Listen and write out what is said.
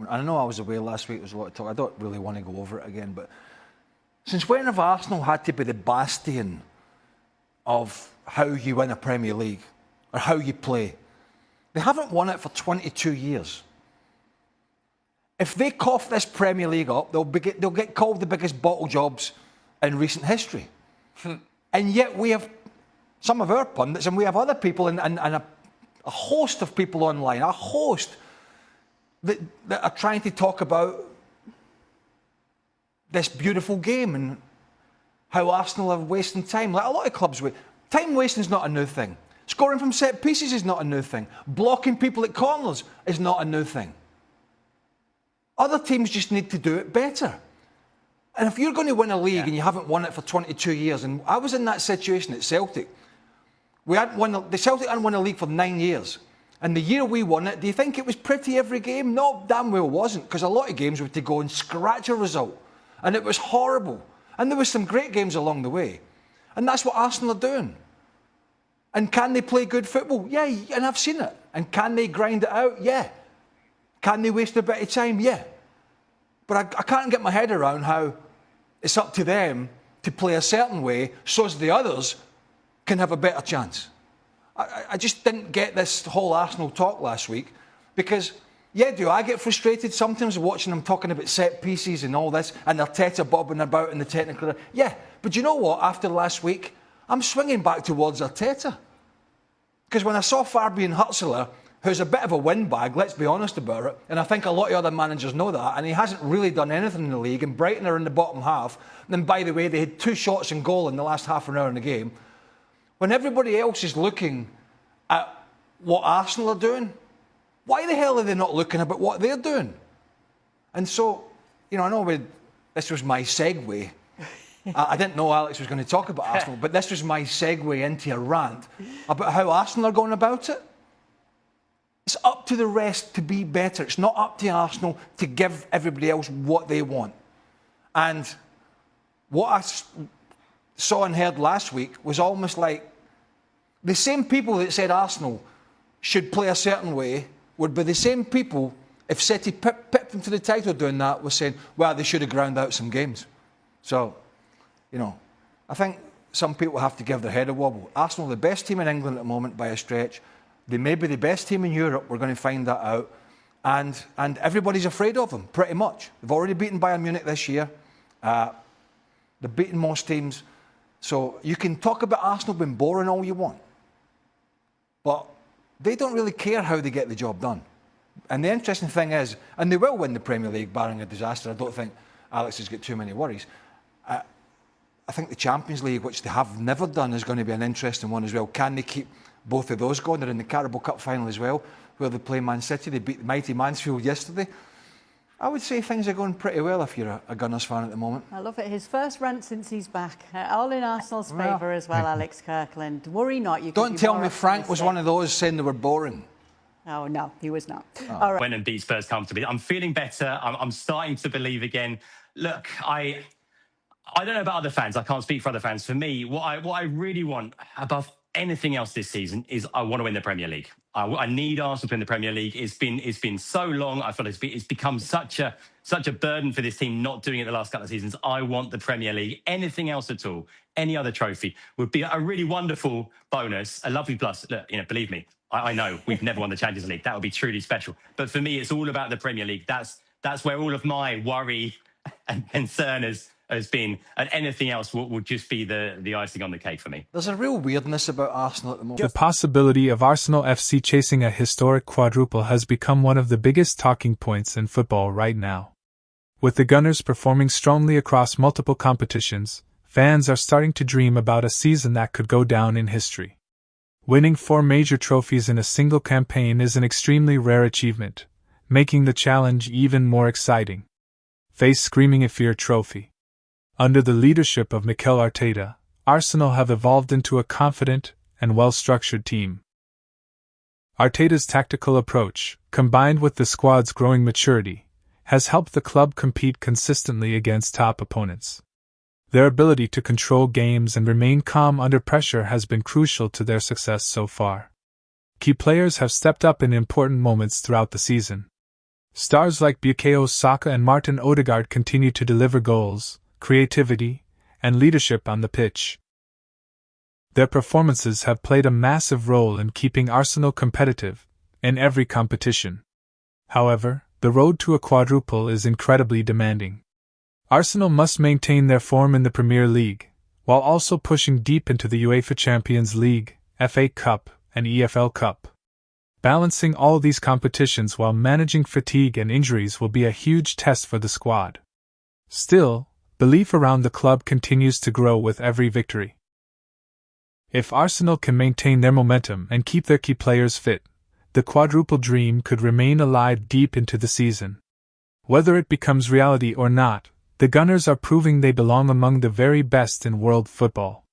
I know I was away last week, there was a lot of talk, I don't really want to go over it again, but since when have Arsenal had to be the bastion of how you win a Premier League, or how you play? They haven't won it for 22 years. If they cough this Premier League up, they'll get called the biggest bottle jobs in recent history. And yet we have some of our pundits, and we have other people, and a host of people online, a host that are trying to talk about this beautiful game and how Arsenal are wasting time. Like a lot of clubs, time wasting is not a new thing. Scoring from set pieces is not a new thing. Blocking people at corners is not a new thing. Other teams just need to do it better. And if you're going to win a league and you haven't won it for 22 years, and I was in that situation at Celtic, the Celtic hadn't won a league for 9 years. And the year we won it, do you think it was pretty every game? No, damn well wasn't, because a lot of games were to go and scratch a result. And it was horrible. And there were some great games along the way. And that's what Arsenal are doing. And can they play good football? Yeah, and I've seen it. And can they grind it out? Yeah. Can they waste a bit of time? Yeah. But I can't get my head around how it's up to them to play a certain way so as the others can have a better chance. I just didn't get this whole Arsenal talk last week because, yeah, do I get frustrated sometimes watching them talking about set pieces and all this and Arteta bobbing about in the technical... Yeah, but you know what? After last week, I'm swinging back towards Arteta. Because when I saw Fabian Hutzler, who's a bit of a windbag, let's be honest about it, and I think a lot of other managers know that, and he hasn't really done anything in the league, and Brighton are in the bottom half, and then, by the way, they had 2 shots in goal in the last half an hour in the game. When everybody else is looking at what Arsenal are doing, why the hell are they not looking at what they're doing? And so, I know this was my segue. I didn't know Alex was going to talk about Arsenal, but this was my segue into a rant about how Arsenal are going about it. It's up to the rest to be better. It's not up to Arsenal to give everybody else what they want. And what I saw and heard last week was almost like the same people that said Arsenal should play a certain way would be the same people, if City pipped them to the title doing that, was saying, well, they should have ground out some games. So, I think some people have to give their head a wobble. Arsenal are the best team in England at the moment by a stretch. They may be the best team in Europe. We're going to find that out. And everybody's afraid of them, pretty much. They've already beaten Bayern Munich this year. They've beaten most teams. So you can talk about Arsenal being boring all you want. But they don't really care how they get the job done. And the interesting thing is, and they will win the Premier League barring a disaster. I don't think Alex has got too many worries. I think the Champions League, which they have never done, is going to be an interesting one as well. Can they keep both of those going? They're in the Carabao Cup final as well, where they play Man City. They beat the mighty Mansfield yesterday. I would say things are going pretty well if you're a Gunners fan at the moment. I love it. His first rant since he's back. All in Arsenal's favour as well, Alex Kirkland. Worry not. You don't tell me Frank was one of those saying they were boring. Oh, no, he was not. Oh. All right. Went and beat Spurs comfortably. I'm feeling better. I'm starting to believe again. Look, I don't know about other fans. I can't speak for other fans. For me, what I really want above anything else this season is I want to win the Premier League. I need Arsenal to win the Premier League. It's been so long. I feel it's become such a burden for this team not doing it the last couple of seasons. I want the Premier League. Anything else at all, any other trophy would be a really wonderful bonus, a lovely plus. Look, believe me, I know we've never won the Champions League. That would be truly special. But for me, it's all about the Premier League. That's where all of my worry and concern has been, and anything else would just be the icing on the cake for me. There's a real weirdness about Arsenal at the moment. The possibility of Arsenal FC chasing a historic quadruple has become one of the biggest talking points in football right now. With the Gunners performing strongly across multiple competitions, fans are starting to dream about a season that could go down in history. Winning 4 major trophies in a single campaign is an extremely rare achievement, making the challenge even more exciting. Face Screaming a Fear Trophy. Under the leadership of Mikel Arteta, Arsenal have evolved into a confident and well-structured team. Arteta's tactical approach, combined with the squad's growing maturity, has helped the club compete consistently against top opponents. Their ability to control games and remain calm under pressure has been crucial to their success so far. Key players have stepped up in important moments throughout the season. Stars like Bukayo Saka and Martin Odegaard continue to deliver goals, creativity, and leadership on the pitch. Their performances have played a massive role in keeping Arsenal competitive in every competition. However, the road to a quadruple is incredibly demanding. Arsenal must maintain their form in the Premier League, while also pushing deep into the UEFA Champions League, FA Cup, and EFL Cup. Balancing all these competitions while managing fatigue and injuries will be a huge test for the squad. Still, belief around the club continues to grow with every victory. If Arsenal can maintain their momentum and keep their key players fit, the quadruple dream could remain alive deep into the season. Whether it becomes reality or not, the Gunners are proving they belong among the very best in world football.